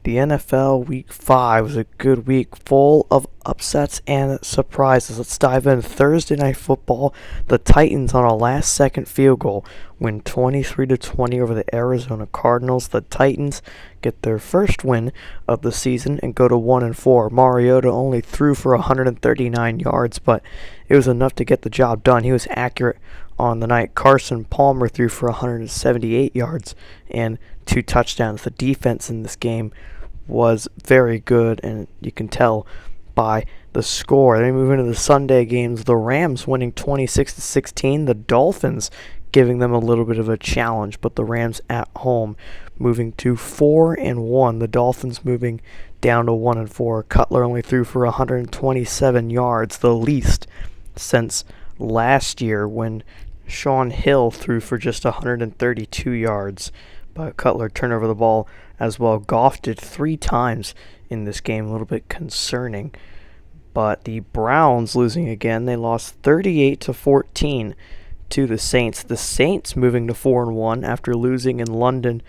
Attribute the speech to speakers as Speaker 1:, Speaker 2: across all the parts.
Speaker 1: The NFL Week 5 was a good week full of upsets and surprises. Let's dive in. Thursday Night Football, the Titans on a last-second field goal win 23-20 over the Arizona Cardinals. The Titans get their first win of the season and go to 1-4. Mariota only threw for 139 yards, but it was enough to get the job done. He was accurate on the night. Carson Palmer threw for 178 yards and 2 touchdowns. The defense in this game was very good, and you can tell by the score. Then we move into the Sunday games. The Rams winning 26-16. The Dolphins giving them a little bit of a challenge, but the Rams at home moving to 4-1. The Dolphins moving down to 1-4. Cutler only threw for 127 yards, the least since last year when Sean Hill threw for just 132 yards. But Cutler turned over the ball as well. Goff did 3 times in this game, a little bit concerning. But the Browns losing again. They lost 38-14 to the Saints. The Saints moving to 4-1 after losing in London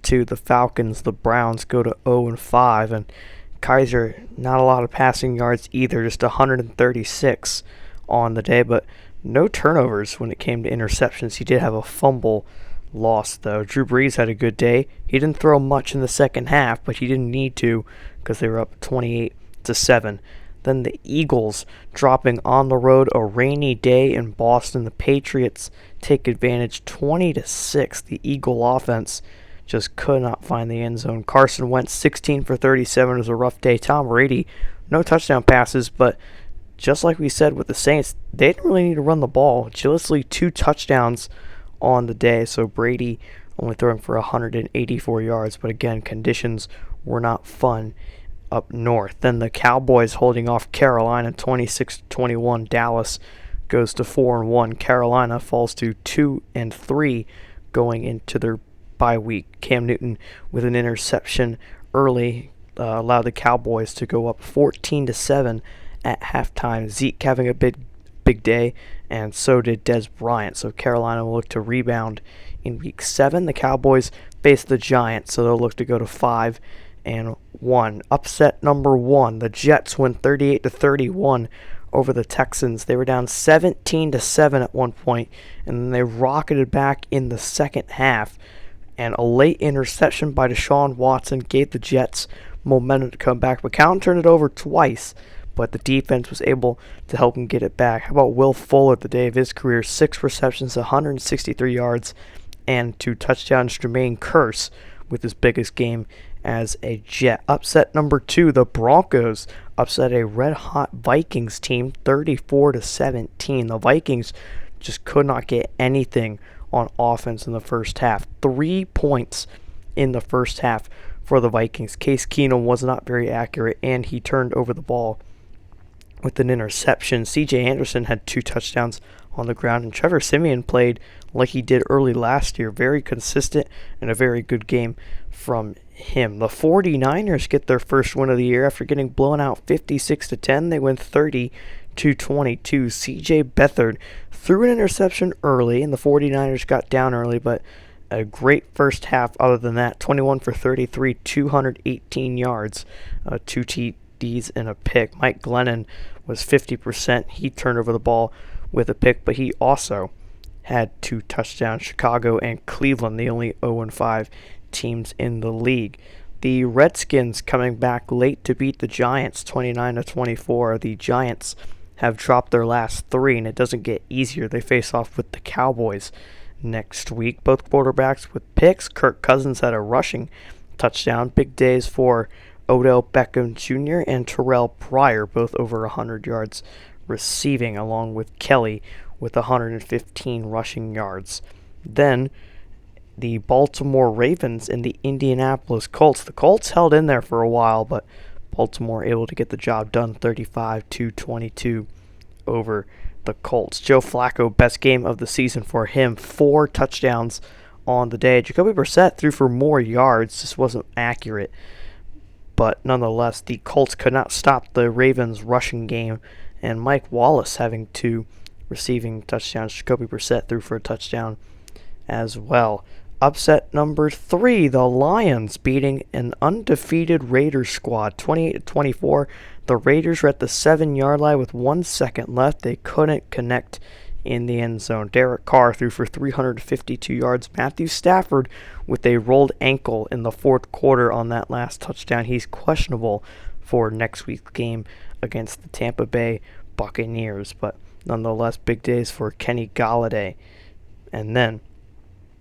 Speaker 1: to the Falcons. The Browns go to 0-5, and Kaiser, not a lot of passing yards either, just 136 on the day, but no turnovers when it came to interceptions. He did have a fumble lost, though. Drew Brees had a good day. He didn't throw much in the second half, but he didn't need to because they were up 28-7. Then the Eagles dropping on the road, a rainy day in Boston. The Patriots take advantage 20-6. The Eagle offense just could not find the end zone. Carson Wentz 16 for 37. It was a rough day. Tom Brady, no touchdown passes, but just like we said with the Saints, they didn't really need to run the ball. Gillislee 2 touchdowns on the day, so Brady only throwing for 184 yards, but again, conditions were not fun up north. Then the Cowboys holding off Carolina 26-21. Dallas goes to 4-1. Carolina falls to 2-3 going into their bye week. Cam Newton with an interception early allowed the Cowboys to go up 14-7 at halftime. Zeke having a big day, and so did Dez Bryant. So Carolina will look to rebound in week 7. The Cowboys face the Giants, so they'll look to go to 5-1. Upset number 1, the Jets win 38-31 over the Texans. They were down 17-7 at one point, and then they rocketed back in the second half. And a late interception by Deshaun Watson gave the Jets momentum to come back. McCown turned it over twice, but the defense was able to help him get it back. How about Will Fuller, the day of his career? 6 receptions, 163 yards, and 2 touchdowns. Jermaine Kearse with his biggest game as a Jet. Upset number 2, the Broncos upset a red-hot Vikings team 34-17. The Vikings just could not get anything on offense in the first half. 3 points in the first half for the Vikings. Case Keenum was not very accurate, and he turned over the ball with an interception. C.J. Anderson had 2 touchdowns on the ground, and Trevor Siemian played like he did early last year. Very consistent and a very good game from him. The 49ers get their first win of the year after getting blown out 56-10. They win 30-22. C.J. Beathard threw an interception early, and the 49ers got down early, but a great first half other than that. 21 for 33, 218 yards, 2 TDs and a pick. Mike Glennon was 50%. He turned over the ball with a pick, but he also had 2 touchdowns. Chicago and Cleveland, the only 0-5 teams in the league. The Redskins coming back late to beat the Giants 29-24. The Giants have dropped their last 3, and it doesn't get easier. They face off with the Cowboys next week. Both quarterbacks with picks. Kirk Cousins had a rushing touchdown. Big days for Odell Beckham Jr. and Terrell Pryor, both over 100 yards receiving, along with Kelly with 115 rushing yards. Then the Baltimore Ravens and the Indianapolis Colts. The Colts held in there for a while, but Baltimore able to get the job done 35-22 over the Colts. Joe Flacco, best game of the season for him. 4 touchdowns on the day. Jacoby Brissett threw for more yards, just wasn't accurate. But nonetheless, the Colts could not stop the Ravens' rushing game, and Mike Wallace having 2 receiving touchdowns. Jacoby Brissett threw for a touchdown as well. Upset number 3, the Lions beating an undefeated Raiders squad 28-24. The Raiders were at the 7-yard line with 1 second left. They couldn't connect in the end zone. Derek Carr threw for 352 yards. Matthew Stafford with a rolled ankle in the fourth quarter on that last touchdown. He's questionable for next week's game against the Tampa Bay Buccaneers, but nonetheless, big days for Kenny Golladay. And then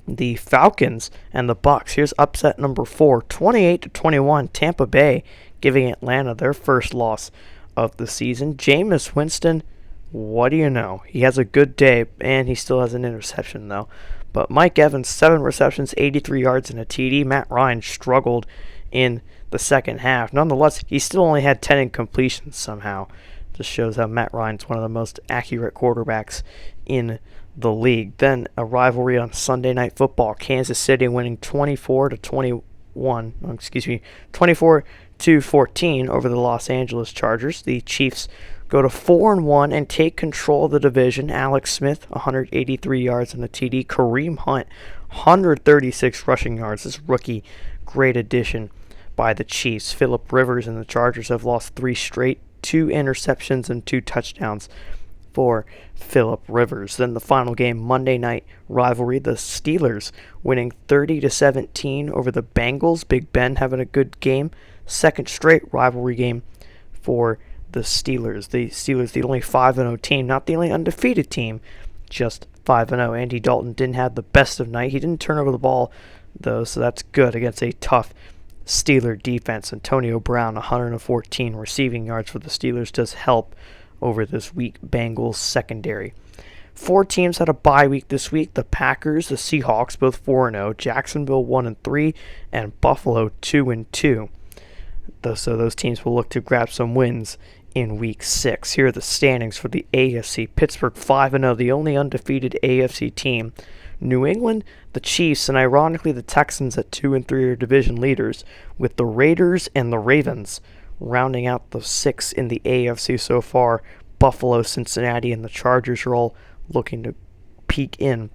Speaker 1: the Falcons and the Bucks. Here's upset number 4, 28-21. Tampa Bay giving Atlanta their first loss of the season. Jameis Winston, what do you know? He has a good day, and he still has an interception, though. But Mike Evans, 7 receptions, 83 yards, and a TD. Matt Ryan struggled in the second half. Nonetheless, he still only had 10 incompletions somehow. Just shows how Matt Ryan's one of the most accurate quarterbacks in the league. Then a rivalry on Sunday Night Football. Kansas City winning 24-14 over the Los Angeles Chargers. The Chiefs go to 4-1 and take control of the division. Alex Smith, 183 yards and a TD. Kareem Hunt, 136 rushing yards. This rookie, great addition by the Chiefs. Phillip Rivers and the Chargers have lost 3 straight, 2 interceptions and 2 touchdowns for Phillip Rivers. Then the final game, Monday night rivalry, the Steelers winning 30-17 over the Bengals. Big Ben having a good game. Second straight rivalry game for the Steelers. The Steelers, the only 5-0 team, not the only undefeated team, just 5-0. Andy Dalton didn't have the best of night. He didn't turn over the ball, though, so that's good against a tough Steeler defense. Antonio Brown, 114 receiving yards for the Steelers, does help over this weak Bengals secondary. 4 teams had a bye week this week. The Packers, the Seahawks, both 4-0. Jacksonville 1-3, and Buffalo 2-2. So those teams will look to grab some wins in Week 6. Here are the standings for the AFC. Pittsburgh 5-0, the only undefeated AFC team. New England, the Chiefs, and ironically the Texans at 2-3 are division leaders, with the Raiders and the Ravens rounding out the 6 in the AFC so far. Buffalo, Cincinnati, and the Chargers are all looking to peek in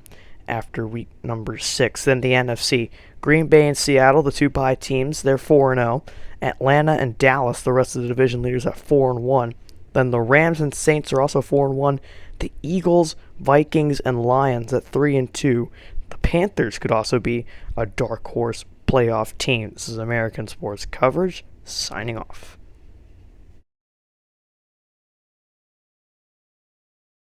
Speaker 1: after week number 6. Then the NFC, Green Bay and Seattle, the 2 bye teams, they're 4-0. Atlanta and Dallas, the rest of the division leaders, at 4-1. Then the Rams and Saints are also 4-1. The Eagles, Vikings, and Lions at 3-2. The Panthers could also be a dark horse playoff team. This is American Sports Coverage, signing off.